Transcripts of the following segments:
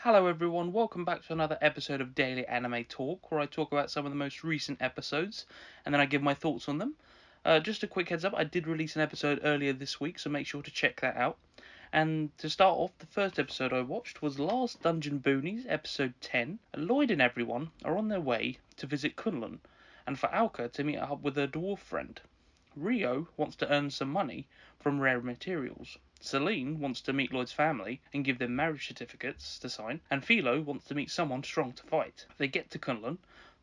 Hello everyone, welcome back to another episode of Daily Anime Talk, where I talk about some of the most recent episodes, and then I give my thoughts on them. Just a quick heads up, I did release an episode earlier this week, so make sure to check that out. And to start off, the first episode I watched was Last Dungeon Boonies, episode 10. Lloyd and everyone are on their way to visit Kunlun, and for Alka to meet up with her dwarf friend. Rio wants to earn some money from rare materials. Celine wants to meet Lloyd's family and give them marriage certificates to sign, and Philo wants to meet someone strong to fight. They get to Kunlun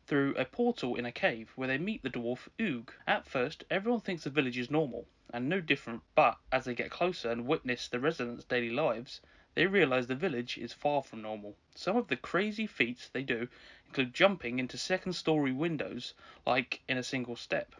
through a portal in a cave where they meet the dwarf Oog. At first, everyone thinks the village is normal and no different, but as they get closer and witness the residents' daily lives, they realise the village is far from normal. Some of the crazy feats they do include jumping into second-story windows like in a single step,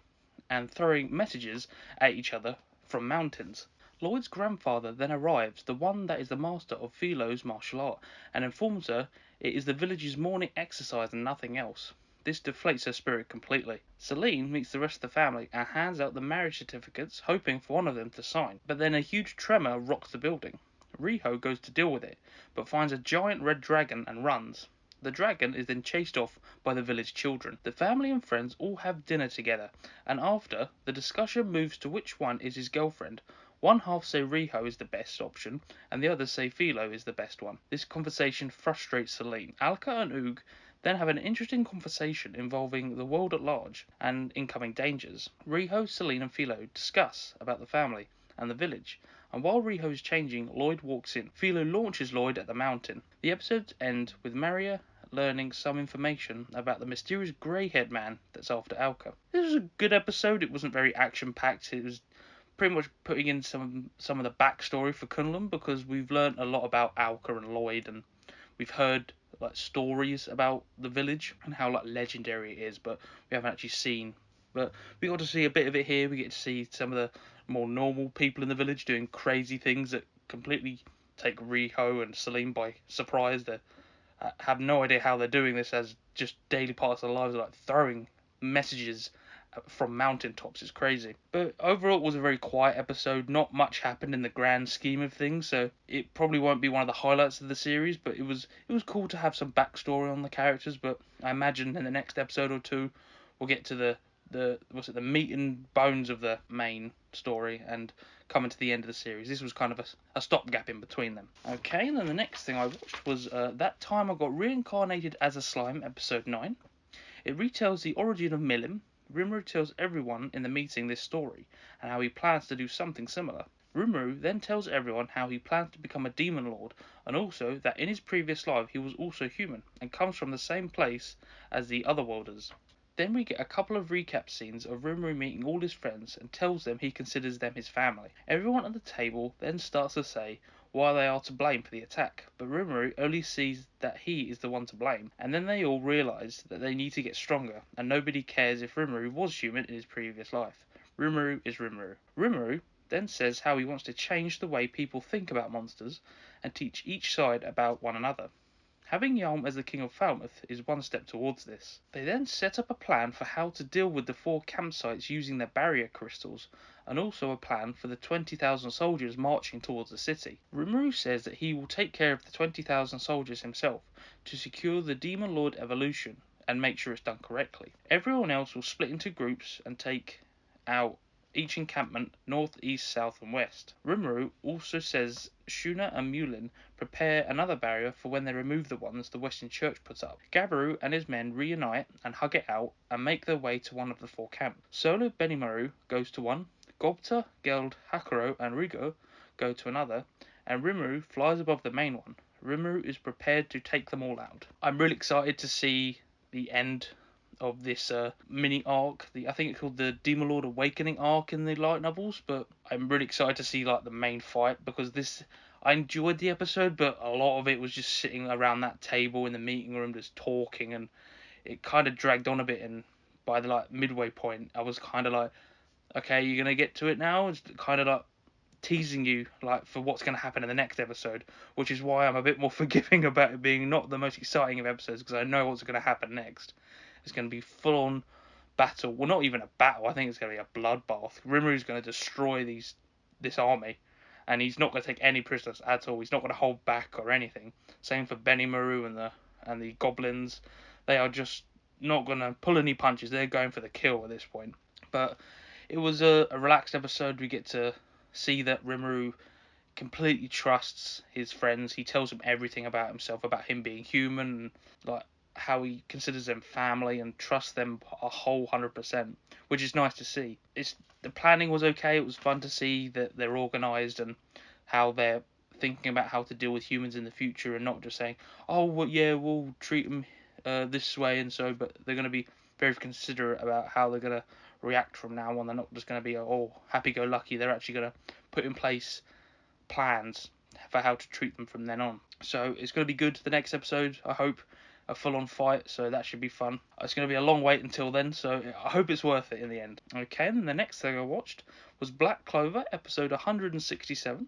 and throwing messages at each other from mountains. Lloyd's grandfather then arrives, the one that is the master of Philo's martial art, and informs her it is the village's morning exercise and nothing else. This deflates her spirit completely. Celine meets the rest of the family and hands out the marriage certificates, hoping for one of them to sign. But then a huge tremor rocks the building. Riho goes to deal with it, but finds a giant red dragon and runs. The dragon is then chased off by the village children. The family and friends all have dinner together, and after, the discussion moves to which one is his girlfriend. One half say Riho is the best option, and the others say Philo is the best one. This conversation frustrates Celine. Alka and Oog then have an interesting conversation involving the world at large and incoming dangers. Riho, Celine and Philo discuss about the family and the village, and while Riho is changing, Lloyd walks in. Philo launches Lloyd at the mountain. The episodes end with Maria learning some information about the mysterious grey-haired man that's after Alka. This was a good episode. It wasn't very action-packed. It was pretty much putting in some of the backstory for Kunlun, because we've learned a lot about Alka and Lloyd, and we've heard like stories about the village and how like legendary it is, but we haven't actually seen. But we got to see a bit of it here. We get to see some of the more normal people in the village doing crazy things that completely take Riho and Celine by surprise. They have no idea how they're doing this as just daily parts of their lives, like throwing messages from mountaintops. It's crazy. But overall, it was a very quiet episode. Not much happened in the grand scheme of things, so it probably won't be one of the highlights of the series. But it was cool to have some backstory on the characters. But I imagine in the next episode or two, we'll get to the meat and bones of the main story and coming to the end of the series. This was kind of a stopgap in between them. Okay, and then the next thing I watched was That Time I Got Reincarnated as a Slime, episode 9. It retells the origin of Milim. Rimuru tells everyone in the meeting this story, and how he plans to do something similar. Rimuru then tells everyone how he plans to become a demon lord, and also that in his previous life he was also human, and comes from the same place as the Otherworlders. Then we get a couple of recap scenes of Rimuru meeting all his friends and tells them he considers them his family. Everyone at the table then starts to say why they are to blame for the attack, but Rimuru only sees that he is the one to blame, and then they all realise that they need to get stronger, and nobody cares if Rimuru was human in his previous life. Rimuru is Rimuru. Rimuru then says how he wants to change the way people think about monsters and teach each side about one another. Having Yalm as the King of Falmouth is one step towards this. They then set up a plan for how to deal with the 4 campsites using their barrier crystals, and also a plan for the 20,000 soldiers marching towards the city. Rimuru says that he will take care of the 20,000 soldiers himself to secure the Demon Lord evolution and make sure it's done correctly. Everyone else will split into groups and take out each encampment north, east, south and west. Rimuru also says Shuna and Mulin prepare another barrier for when they remove the ones the Western Church puts up. Gabiru and his men reunite and hug it out and make their way to one of the 4 camps. Solo Benimaru goes to one, Gobta, Geld, Hakuro and Rigo go to another, and Rimuru flies above the main one. Rimuru is prepared to take them all out. I'm really excited to see the end of this mini arc. I think it's called the Demon Lord Awakening arc in the light novels, but I'm really excited to see like the main fight, because I enjoyed the episode, but a lot of it was just sitting around that table in the meeting room just talking, and it kind of dragged on a bit, and by the like midway point I was kind of like, okay, you're gonna get to it now. It's kind of like teasing you like for what's going to happen in the next episode, which is why I'm a bit more forgiving about it being not the most exciting of episodes, because I know what's going to happen next. It's going to be full on battle. Well, not even a battle. I think it's going to be a bloodbath. Rimuru is going to destroy this army, and he's not going to take any prisoners at all. He's not going to hold back or anything. Same for Benimaru and the goblins. They are just not going to pull any punches. They're going for the kill at this point. But it was a relaxed episode. We get to see that Rimuru completely trusts his friends. He tells them everything about himself, about him being human, and like how he considers them family and trusts them a whole 100%, which is nice to see. The planning was okay. It was fun to see that they're organised and how they're thinking about how to deal with humans in the future, and not just saying, oh well, yeah, we'll treat them this way and so, but they're going to be very considerate about how they're going to react from now on. They're not just going to be happy-go-lucky. They're actually going to put in place plans for how to treat them from then on. So it's going to be good. The next episode, I hope, a full-on fight, so that should be fun. It's going to be a long wait until then, so I hope it's worth it in the end. Okay, and the next thing I watched was Black Clover, episode 167.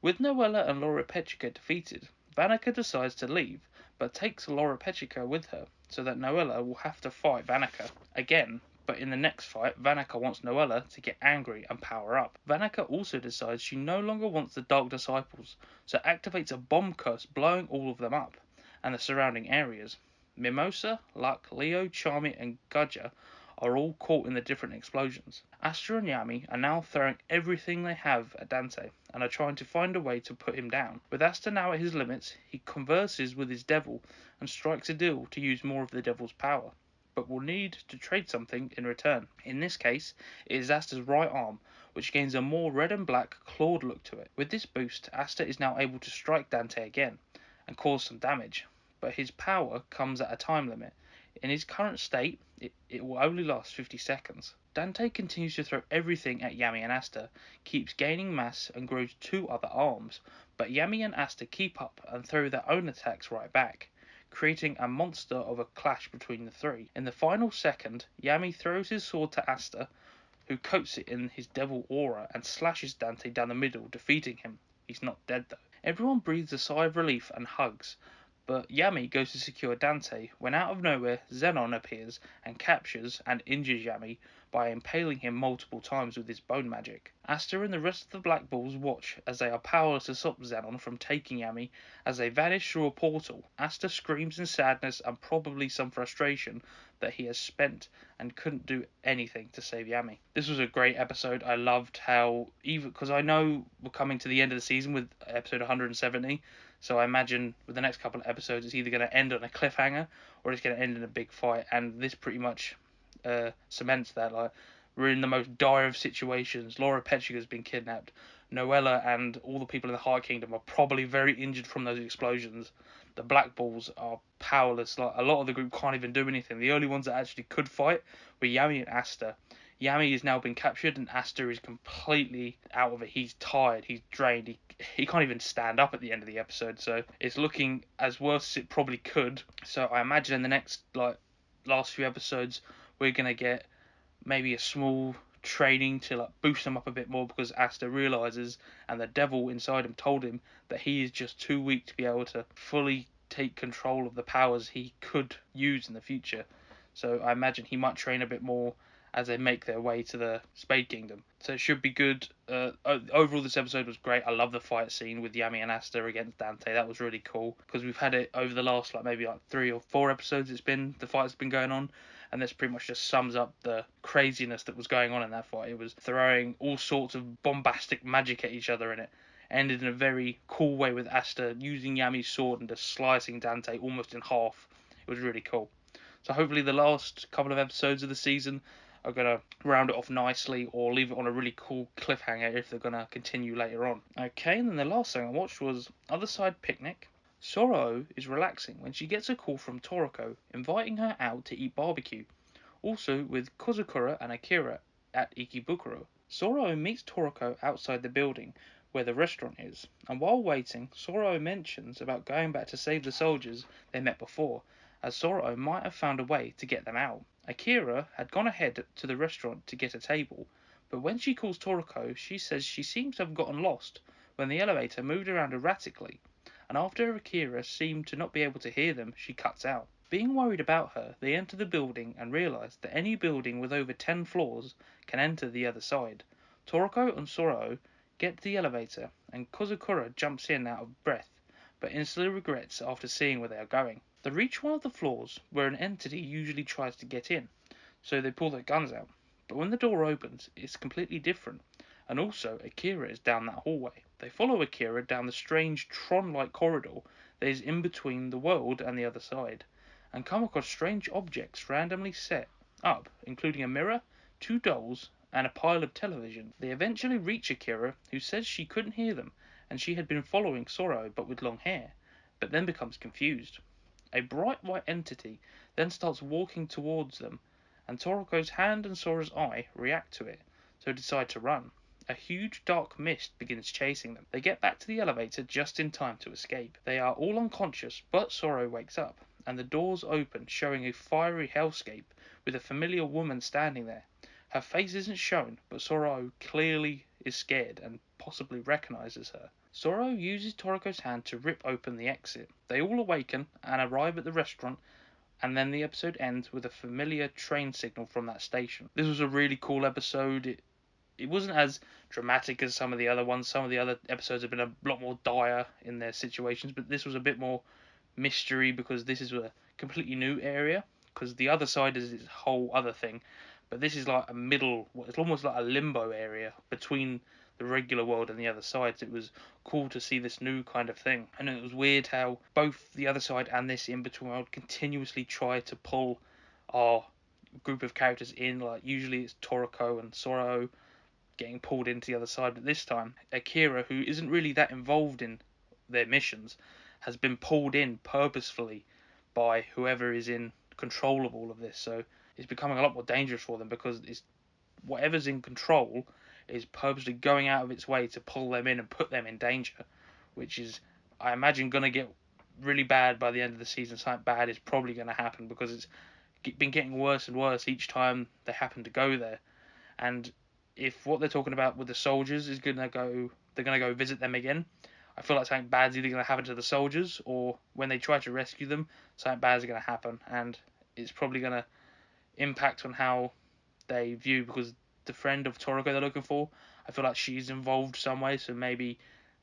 With Noella and Laura Petrica defeated, Vanica decides to leave, but takes Laura Petrica with her, so that Noella will have to fight Vanica again. But in the next fight, Vanica wants Noella to get angry and power up. Vanica also decides she no longer wants the Dark Disciples, so activates a bomb curse, blowing all of them up, and the surrounding areas. Mimosa, Luck, Leo, Charmy, and Gudja are all caught in the different explosions. Asta and Yami are now throwing everything they have at Dante, and are trying to find a way to put him down. With Asta now at his limits, he converses with his devil, and strikes a deal to use more of the devil's power, but will need to trade something in return. In this case, it is Asta's right arm, which gains a more red and black clawed look to it. With this boost, Asta is now able to strike Dante again, and cause some damage, but his power comes at a time limit. In his current state, it will only last 50 seconds. Dante continues to throw everything at Yami and Asta, keeps gaining mass and grows 2 other arms, but Yami and Asta keep up and throw their own attacks right back, creating a monster of a clash between the three. In the final second, Yami throws his sword to Asta, who coats it in his devil aura and slashes Dante down the middle, defeating him. He's not dead though. Everyone breathes a sigh of relief and hugs, but Yami goes to secure Dante when out of nowhere Zenon appears and captures and injures Yami by impaling him multiple times with his bone magic. Asta and the rest of the Black Bulls watch as they are powerless to stop Zenon from taking Yami as they vanish through a portal. Asta screams in sadness and probably some frustration that he has spent and couldn't do anything to save Yami. This was a great episode. I loved how, even because I know we're coming to the end of the season with episode 170, so I imagine with the next couple of episodes it's either going to end on a cliffhanger or it's going to end in a big fight, and this pretty much cements that. Like, we're in the most dire of situations. Laura Petrica has been kidnapped. Noella and all the people in the High Kingdom are probably very injured from those explosions. The Black Bulls are powerless. Like, a lot of the group can't even do anything. The only ones that actually could fight were Yami and Asta. Yami has now been captured, and Asta is completely out of it. He's tired, he's drained, he can't even stand up at the end of the episode, so it's looking as worse as it probably could. So I imagine in the next, last few episodes, we're going to get maybe a small training to boost him up a bit more, because Asta realizes, and the devil inside him told him, that he is just too weak to be able to fully take control of the powers he could use in the future. So I imagine he might train a bit more as they make their way to the Spade Kingdom. So it should be good. Overall, this episode was great. I love the fight scene with Yami and Asta against Dante. That was really cool, because we've had it over the last maybe 3 or 4 episodes. The fight's been going on, and this pretty much just sums up the craziness that was going on in that fight. It was throwing all sorts of bombastic magic at each other, and it ended in a very cool way with Asta using Yami's sword and just slicing Dante almost in half. It was really cool. So hopefully the last couple of episodes of the season are going to round it off nicely, or leave it on a really cool cliffhanger if they're going to continue later on. Okay, and then the last thing I watched was Otherside Picnic. Sorrow is relaxing when she gets a call from Toriko inviting her out to eat barbecue, also with Kozukura and Akira at Ikebukuro. Sorrow meets Toriko outside the building where the restaurant is, and while waiting, Sorrow mentions about going back to save the soldiers they met before, as Sorrow might have found a way to get them out. Akira had gone ahead to the restaurant to get a table, but when she calls Toriko, she says she seems to have gotten lost when the elevator moved around erratically, and after Akira seemed to not be able to hear them, she cuts out. Being worried about her, they enter the building and realise that any building with over 10 floors can enter the other side. Toriko and Sorrow get to the elevator, and Kozukura jumps in out of breath, but instantly regrets after seeing where they are going. They reach one of the floors where an entity usually tries to get in, so they pull their guns out. But when the door opens, it's completely different, and also Akira is down that hallway. They follow Akira down the strange Tron-like corridor that is in between the world and the other side, and come across strange objects randomly set up, including a mirror, two dolls, and a pile of television. They eventually reach Akira, who says she couldn't hear them, and she had been following Soro but with long hair, but then becomes confused. A bright white entity then starts walking towards them, and Toroko's hand and Sora's eye react to it, so decide to run. A huge dark mist begins chasing them. They get back to the elevator just in time to escape. They are all unconscious, but Soro wakes up, and the doors open, showing a fiery hellscape with a familiar woman standing there. Her face isn't shown, but Soro clearly is scared and possibly recognizes her. Soro uses Toroko's hand to rip open the exit. They all awaken and arrive at the restaurant, and then the episode ends with a familiar train signal from that station. This was a really cool episode. It wasn't as dramatic as some of the other ones. Some of the other episodes have been a lot more dire in their situations, but this was a bit more mystery because this is a completely new area. Because the other side is this whole other thing, but this is like a middle. It's almost like a limbo area between the regular world and the other side. So it was cool to see this new kind of thing, and it was weird how both the other side and this in between world continuously try to pull our group of characters in. Like usually it's Toriko and Soro getting pulled into the other side, but this time Akira, who isn't really that involved in their missions, has been pulled in purposefully by whoever is in control of all of this. So it's becoming a lot more dangerous for them because it's whatever's in control is purposely going out of its way to pull them in and put them in danger, which is, I imagine, going to get really bad by the end of the season. Something bad is probably going to happen because it's been getting worse and worse each time they happen to go there. And if what they're talking about with the soldiers is they're going to go visit them again, I feel like something bad's either going to happen to the soldiers, or when they try to rescue them, something bad is going to happen, and it's probably going to impact on how they view, because the friend of Toriko they're looking for, I feel like she's involved some way, so maybe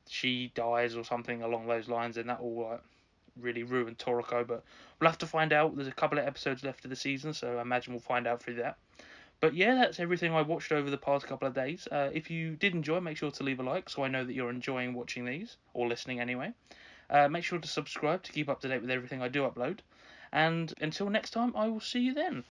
she dies or something along those lines, and that will really ruin Toriko. But we'll have to find out. There's a couple of episodes left of the season, so I imagine we'll find out through that. But yeah, that's everything I watched over the past couple of days. If you did enjoy, make sure to leave a like so I know that you're enjoying watching these, or listening anyway. Make sure to subscribe to keep up to date with everything I do upload. And until next time, I will see you then.